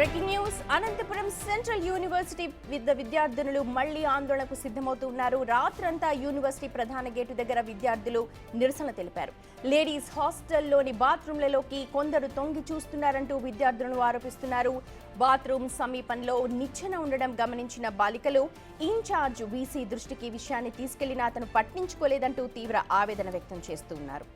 Breaking news Anantapuram central university విద్యార్థులు మళ్లీ ఆందోళనకు సిద్ధమవుతున్నారు. రాత్రంతా యూనివర్సిటీ ప్రధాన గేటు దగ్గర విద్యార్థులు నిరసన తెలిపారు. లేడీస్ హాస్టల్లోని బాత్రూంలలోకి కొందరు తొంగి చూస్తున్నారంటూ విద్యార్థులను ఆరోపిస్తున్నారు. బాత్రూమ్ సమీపంలో నిచ్చెన ఉండడం గమనించిన బాలికలు ఇన్ఛార్జ్ వీసీ దృష్టికి విషయాన్ని తీసుకెళ్లినా అతను పట్టించుకోలేదంటూ తీవ్ర ఆవేదన వ్యక్తం చేస్తున్నారు.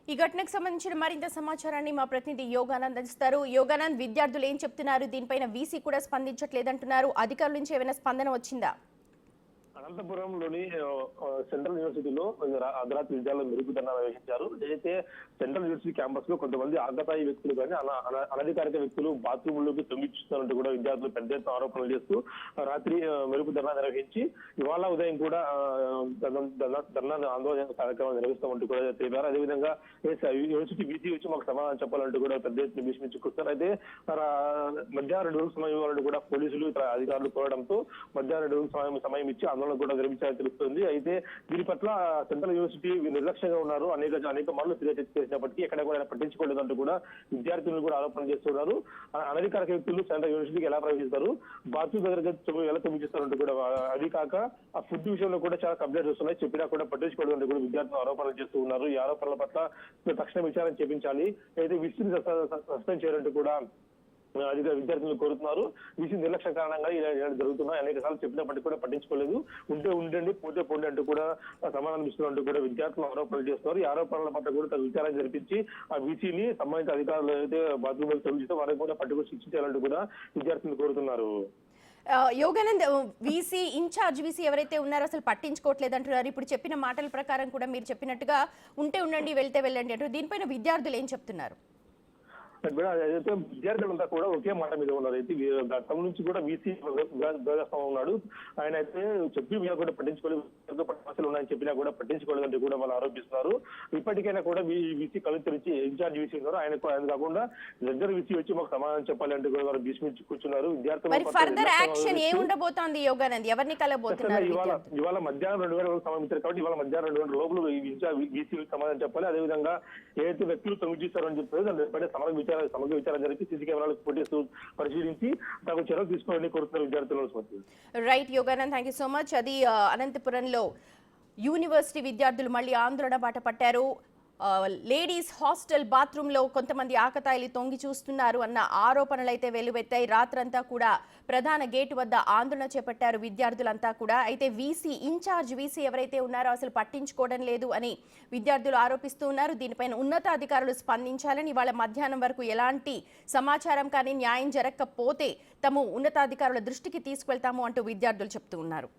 ఈ ఘటనకు సంబంధించిన మరింత సమాచారాన్ని మా ప్రతినిధి యోగానంద్ అందిస్తారు. యోగానంద్, విద్యార్థులు ఏం చెప్తున్నారు? దీనిపైన వీసీ కూడా స్పందించట్లేదంటున్నారు. అధికారుల నుంచి ఏమైనా స్పందన వచ్చిందా? అనంతపురంలోని సెంట్రల్ యూనివర్సిటీలో అర్ధరాత్రి విద్యార్థులు మెరుగుదల నిర్వహించారు. ఏదైతే సెంట్రల్ యూనివర్సిటీ క్యాంపస్ లో కొంతమంది ఆగతాయి వ్యక్తులు కానీ అనధికారిక వ్యక్తులు బాత్రూంలోకి తొంగిస్తున్నట్టు కూడా విద్యార్థులు పెద్ద ఎత్తున ఆరోపణలు చేస్తూ రాత్రి మెరుగుదల నిర్వహించి ఇవాళ ఉదయం కూడా ధర్నా ఆందోళన కార్యక్రమం నిర్వహిస్తామంటూ కూడా తెలిపారు. అదేవిధంగా యూనివర్సిటీ వీసీ వచ్చి మాకు సమాధానం చెప్పాలంటూ కూడా పెద్ద ఎత్తున భీష్మించుకొస్తారు. అయితే మధ్యాహ్నం 2 రోజుల సమయం ఇవ్వాలంటూ కూడా పోలీసులు ఇతర అధికారులు కోరడంతో మధ్యాహ్నం 2 రోజుల సమయం ఇచ్చి ఆందోళన కూడా విరమించాలని తెలుస్తుంది. అయితే దీని పట్ల సెంట్రల్ యూనివర్సిటీ నిర్లక్ష్యంగా ఉన్నారు. అనేక మార్లు ఫిర్యాదు చేసినప్పటికీ ఎక్కడ కూడా పట్టించుకోలేదంటూ కూడా విద్యార్థులు కూడా ఆరోపణ చేస్తున్నారు. అనధికారిక వ్యక్తులు సెంట్రల్ యూనివర్సిటీకి ఎలా ప్రవేశిస్తారు, బాత్రూమ్ దగ్గర ఎలా తొమ్మిదిస్తారంటూ కూడా, అది కాక ఆ ఫుడ్ విషయంలో కూడా చాలా కంప్లైంట్స్ వస్తున్నాయి. చెప్పినా కూడా పట్టించుకోలేదంటూ కూడా విద్యార్థులు ఆరోపణలు చేస్తూ ఉన్నారు. ఈ ఆరోపణల పట్ల తక్షణ విచారణ చేపించాలి, అయితే విసిని సస్పెండ్ చేయాలంటూ కూడా విద్యార్థులు కోరుతున్నారు. వీసీ నిర్లక్ష్యం కారణంగా ఇలా జరుగుతున్నాయి. అనేక సార్లు చెప్పినప్పటికీ కూడా పట్టించుకోలేదు. ఉండండి, పోతే పోండి అంటూ కూడా సమాధానం ఇస్తున్నట్టు కూడా విద్యార్థులు ఆరోపణలు చేస్తున్నారు. ఈ ఆరోపణల పట్ల కూడా విచారణ జరిపించి ఆ వీసీని సంబంధిత అధికారులు అయితే బాత్రూమ్ తొలగిస్తే వారికి కూడా పట్టుకుని శిక్షించాలంటూ కూడా విద్యార్థులు కోరుతున్నారు. యోగానంద్, వీసీ ఇన్ఛార్జ్ వీసీ ఎవరైతే ఉన్నారో అసలు పట్టించుకోవట్లేదు అంటున్నారు. ఇప్పుడు చెప్పిన మాటల ప్రకారం కూడా మీరు చెప్పినట్టుగా ఉండండి, వెళ్తే వెళ్ళండి అంటారు. దీనిపైన విద్యార్థులు ఏం చెప్తున్నారు? అయితే విద్యార్థులంతా కూడా ఒకే మాట మీద ఉన్నారు. అయితే గతం నుంచి కూడా వీసీ ధ్వజస్తంభం ఉన్నాడు. ఆయన అయితే చెప్పి మీద కూడా పట్టించుకోలేదు, సమస్యలు ఉన్నాయని చెప్పినా కూడా పట్టించుకోలేదంటే కూడా వాళ్ళు ఆరోపిస్తున్నారు. ఇప్పటికైనా కూడా వీసీ కళ్ళు తెరిచి ఇన్ఛార్జ్ వీసీ ఉన్నారు, ఆయన కాకుండా దగ్గర వీసీ వచ్చి మాకు సమాధానం చెప్పాలి అంటే కూడా వాళ్ళు భీష్మించి కూర్చున్నారు. విద్యార్థులు ఇవాళ మధ్యాహ్నం 2 గంటలకు సమయం ఇచ్చారు కాబట్టి ఇవాళ మధ్యాహ్నం 2 గంటల లోపల వీసీ సమాధానం చెప్పాలి. అదేవిధంగా ఏదైతే వ్యక్తులు తొలగిస్తారని చెప్పేది దాని సమగ్ర విచారణ జరిపి సీసీ కెమెరాలకు ఫోటోస్ పరిశీలించి తగు చర్యలు తీసుకోవాలని కోరుతున్నారు విద్యార్థులు. Right Yoganand, thank you so much. అది అనంతపురంలో యూనివర్సిటీ విద్యార్థులు మళ్ళీ ఆందోళన బాట పట్టారు. లేడీస్ హాస్టల్ బాత్రూంలో కొంతమంది ఆకతాయిలు తొంగి చూస్తున్నారు అన్న ఆరోపణలు అయితే వెలువెత్తాయి. రాత్రంతా కూడా ప్రధాన గేటు వద్ద ఆందోళన చేపట్టారు విద్యార్థులంతా కూడా. అయితే వీసీ ఇన్ఛార్జ్ వీసీ ఎవరైతే ఉన్నారో అసలు పట్టించుకోవడం లేదు అని విద్యార్థులు ఆరోపిస్తూ ఉన్నారు. దీనిపైన ఉన్నతాధికారులు స్పందించాలని, వాళ్ళ మధ్యాహ్నం వరకు ఎలాంటి సమాచారం కానీ న్యాయం జరగకపోతే తాము ఉన్నతాధికారుల దృష్టికి తీసుకెళ్తాము అంటూ విద్యార్థులు చెప్తూ ఉన్నారు.